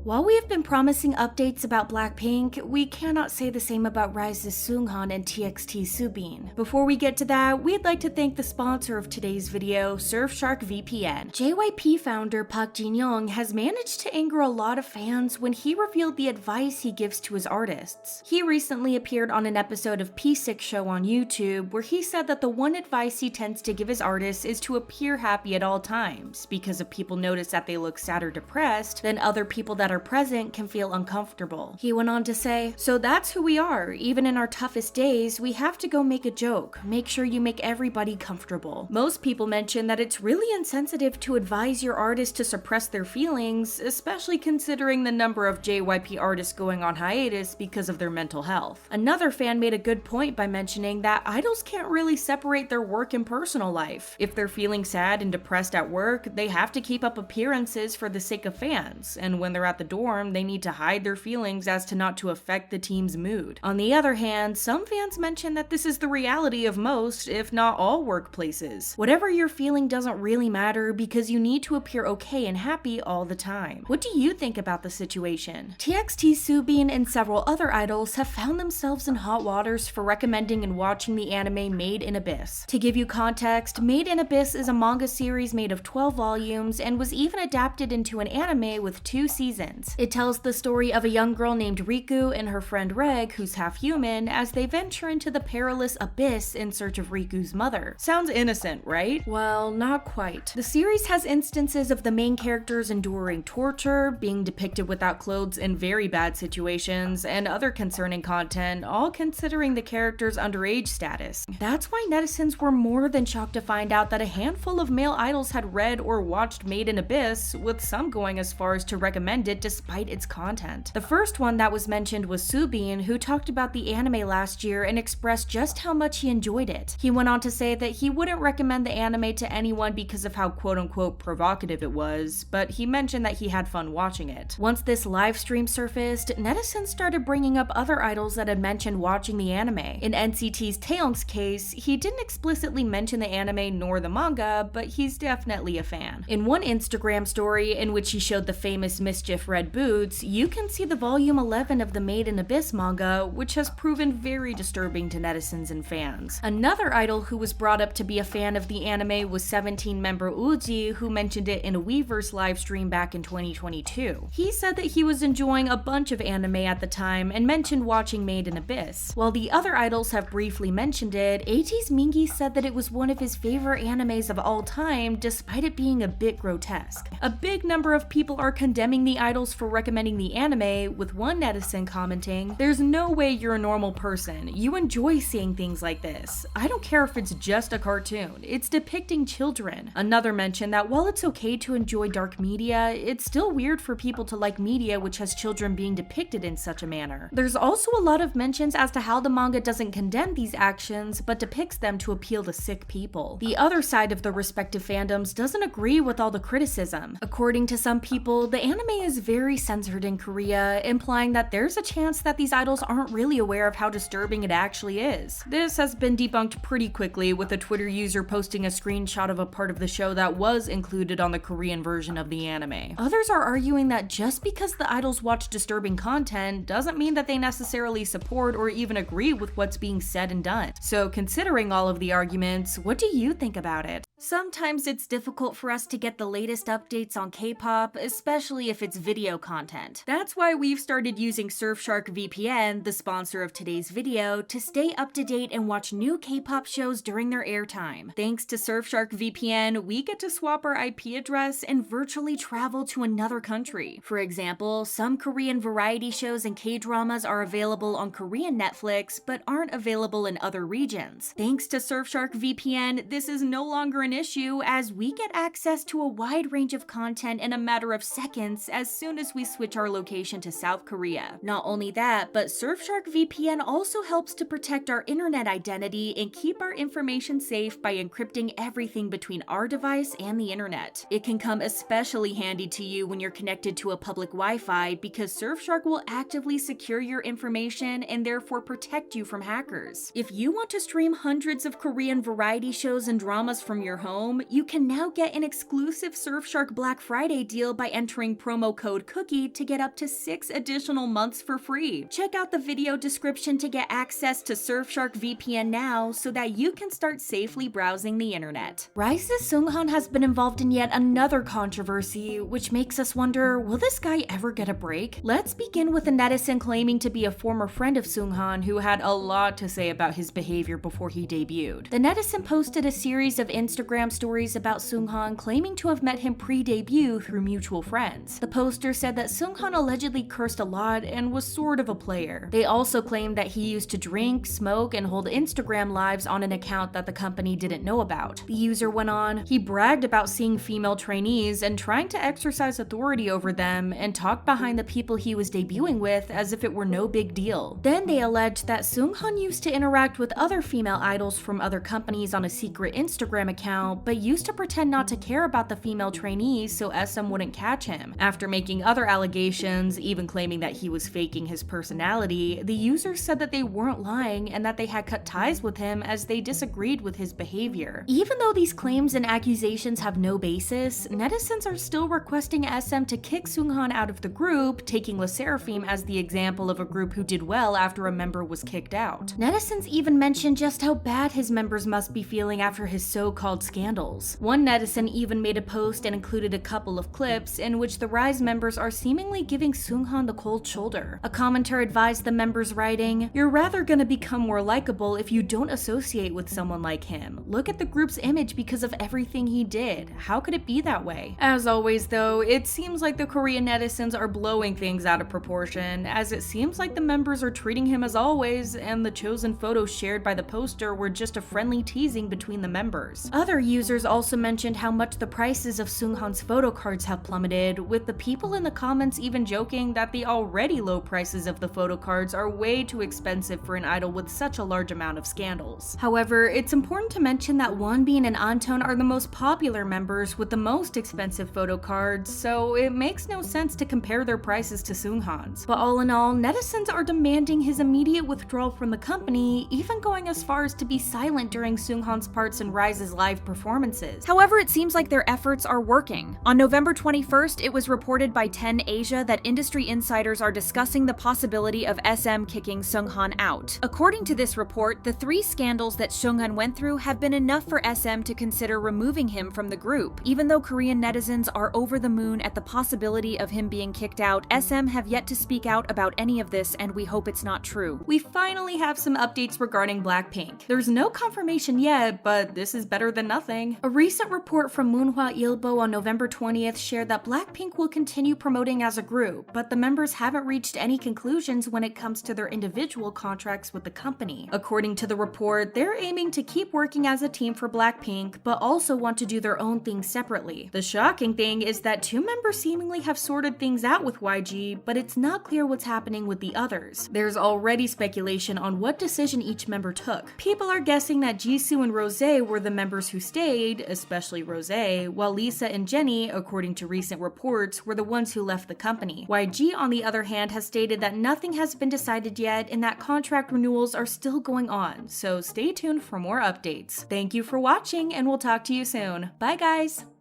While we have been promising updates about Blackpink, we cannot say the same about RIIZE Seunghan and TXT Soobin. Before we get to that, we'd like to thank the sponsor of today's video, Surfshark VPN. JYP founder Park Jin-young has managed to anger a lot of fans when he revealed the advice he gives to his artists. He recently appeared on an episode of P6 Show on YouTube where he said that the one advice he tends to give his artists is to appear happy at all times, because if people notice that they look sad or depressed, then other people that are present can feel uncomfortable. He went on to say, "So that's who we are. Even in our toughest days, we have to go make a joke. Make sure you make everybody comfortable." Most people mention that it's really insensitive to advise your artist to suppress their feelings, especially considering the number of JYP artists going on hiatus because of their mental health. Another fan made a good point by mentioning that idols can't really separate their work and personal life. If they're feeling sad and depressed at work, they have to keep up appearances for the sake of fans, and when they're at the dorm, they need to hide their feelings as to not to affect the team's mood. On the other hand, some fans mention that this is the reality of most, if not all, workplaces. Whatever you're feeling doesn't really matter because you need to appear okay and happy all the time. What do you think about the situation? TXT Soobin and several other idols have found themselves in hot waters for recommending and watching the anime Made in Abyss. To give you context, Made in Abyss is a manga series made of 12 volumes and was even adapted into an anime with 2 seasons. It tells the story of a young girl named Riku and her friend Reg, who's half human, as they venture into the perilous abyss in search of Riku's mother. Sounds innocent, right? Well, not quite. The series has instances of the main characters enduring torture, being depicted without clothes in very bad situations, and other concerning content, all considering the character's underage status. That's why netizens were more than shocked to find out that a handful of male idols had read or watched Made in Abyss, with some going as far as to recommend it despite its content. The first one that was mentioned was Soobin, who talked about the anime last year and expressed just how much he enjoyed it. He went on to say that he wouldn't recommend the anime to anyone because of how quote-unquote provocative it was, but he mentioned that he had fun watching it. Once this live stream surfaced, netizens started bringing up other idols that had mentioned watching the anime. In NCT's Taeyong's case, he didn't explicitly mention the anime nor the manga, but he's definitely a fan. In one Instagram story in which he showed the famous Mischief red boots, you can see the volume 11 of the Made in Abyss manga, which has proven very disturbing to netizens and fans. Another idol who was brought up to be a fan of the anime was 17 member Uji, who mentioned it in a Weverse livestream back in 2022. He said that he was enjoying a bunch of anime at the time and mentioned watching Made in Abyss. While the other idols have briefly mentioned it, ATEEZ Mingi said that it was one of his favorite animes of all time, despite it being a bit grotesque. A big number of people are condemning the idols for recommending the anime, with one netizen commenting, "There's no way you're a normal person. You enjoy seeing things like this. I don't care if it's just a cartoon. It's depicting children." Another mentioned that while it's okay to enjoy dark media, it's still weird for people to like media which has children being depicted in such a manner. There's also a lot of mentions as to how the manga doesn't condemn these actions, but depicts them to appeal to sick people. The other side of the respective fandoms doesn't agree with all the criticism. According to some people, the anime is very censored in Korea, implying that there's a chance that these idols aren't really aware of how disturbing it actually is. This has been debunked pretty quickly, with a Twitter user posting a screenshot of a part of the show that was included on the Korean version of the anime. Others are arguing that just because the idols watch disturbing content doesn't mean that they necessarily support or even agree with what's being said and done. So considering all of the arguments, what do you think about it? Sometimes it's difficult for us to get the latest updates on K-pop, especially if it's video content. That's why we've started using Surfshark VPN, the sponsor of today's video, to stay up to date and watch new K-pop shows during their airtime. Thanks to Surfshark VPN, we get to swap our IP address and virtually travel to another country. For example, some Korean variety shows and K-dramas are available on Korean Netflix, but aren't available in other regions. Thanks to Surfshark VPN, this is no longer an issue, as we get access to a wide range of content in a matter of seconds as soon as we switch our location to South Korea. Not only that, but Surfshark VPN also helps to protect our internet identity and keep our information safe by encrypting everything between our device and the internet. It can come especially handy to you when you're connected to a public Wi-Fi, because Surfshark will actively secure your information and therefore protect you from hackers. If you want to stream hundreds of Korean variety shows and dramas from your home, you can now get an exclusive Surfshark Black Friday deal by entering promo code code COOKIE to get up to 6 additional months for free. Check out the video description to get access to Surfshark VPN now so that you can start safely browsing the internet. RIIZE Seunghan has been involved in yet another controversy, which makes us wonder, will this guy ever get a break? Let's begin with a netizen claiming to be a former friend of Seunghan who had a lot to say about his behavior before he debuted. The netizen posted a series of Instagram stories about Seunghan, claiming to have met him pre-debut through mutual friends. The poster said that Seunghan allegedly cursed a lot and was sort of a player. They also claimed that he used to drink, smoke, and hold Instagram lives on an account that the company didn't know about. The user went on, he bragged about seeing female trainees and trying to exercise authority over them and talked behind the people he was debuting with as if it were no big deal. Then they alleged that Seunghan used to interact with other female idols from other companies on a secret Instagram account, but used to pretend not to care about the female trainees so SM wouldn't catch him. After making other allegations, even claiming that he was faking his personality, the users said that they weren't lying and that they had cut ties with him as they disagreed with his behavior. Even though these claims and accusations have no basis, netizens are still requesting SM to kick Seunghan out of the group, taking LE SSERAFIM as the example of a group who did well after a member was kicked out. Netizens even mentioned just how bad his members must be feeling after his so-called scandals. One netizen even made a post and included a couple of clips in which the RIIZE members are seemingly giving Seunghan the cold shoulder. A commenter advised the members, writing, "You're rather gonna become more likable if you don't associate with someone like him. Look at the group's image because of everything he did. How could it be that way?" As always though, it seems like the Korean netizens are blowing things out of proportion, as it seems like the members are treating him as always, and the chosen photos shared by the poster were just a friendly teasing between the members. Other users also mentioned how much the prices of Seunghan's photo cards have plummeted, with the people in the comments even joking that the already low prices of the photo cards are way too expensive for an idol with such a large amount of scandals. However, it's important to mention that Wonbin and Anton are the most popular members with the most expensive photo cards, so it makes no sense to compare their prices to Seunghan's. But all in all, netizens are demanding his immediate withdrawal from the company, even going as far as to be silent during Seunghan's parts in RIIZE's live performances. However, it seems like their efforts are working. On November 21st, it was reported by 10 Asia that industry insiders are discussing the possibility of SM kicking Seunghan out. According to this report, the 3 scandals that Seunghan went through have been enough for SM to consider removing him from the group. Even though Korean netizens are over the moon at the possibility of him being kicked out, SM have yet to speak out about any of this, and we hope it's not true. We finally have some updates regarding Blackpink. There's no confirmation yet, but this is better than nothing. A recent report from Munhwa Ilbo on November 20th shared that Blackpink will continue promoting as a group, but the members haven't reached any conclusions when it comes to their individual contracts with the company. According to the report, they're aiming to keep working as a team for Blackpink, but also want to do their own thing separately. The shocking thing is that 2 members seemingly have sorted things out with YG, but it's not clear what's happening with the others. There's already speculation on what decision each member took. People are guessing that Jisoo and Rose were the members who stayed, especially Rose, while Lisa and Jennie, according to recent reports, were the ones who left the company. YG, on the other hand, has stated that nothing has been decided yet and that contract renewals are still going on, so stay tuned for more updates. Thank you for watching, and we'll talk to you soon. Bye guys!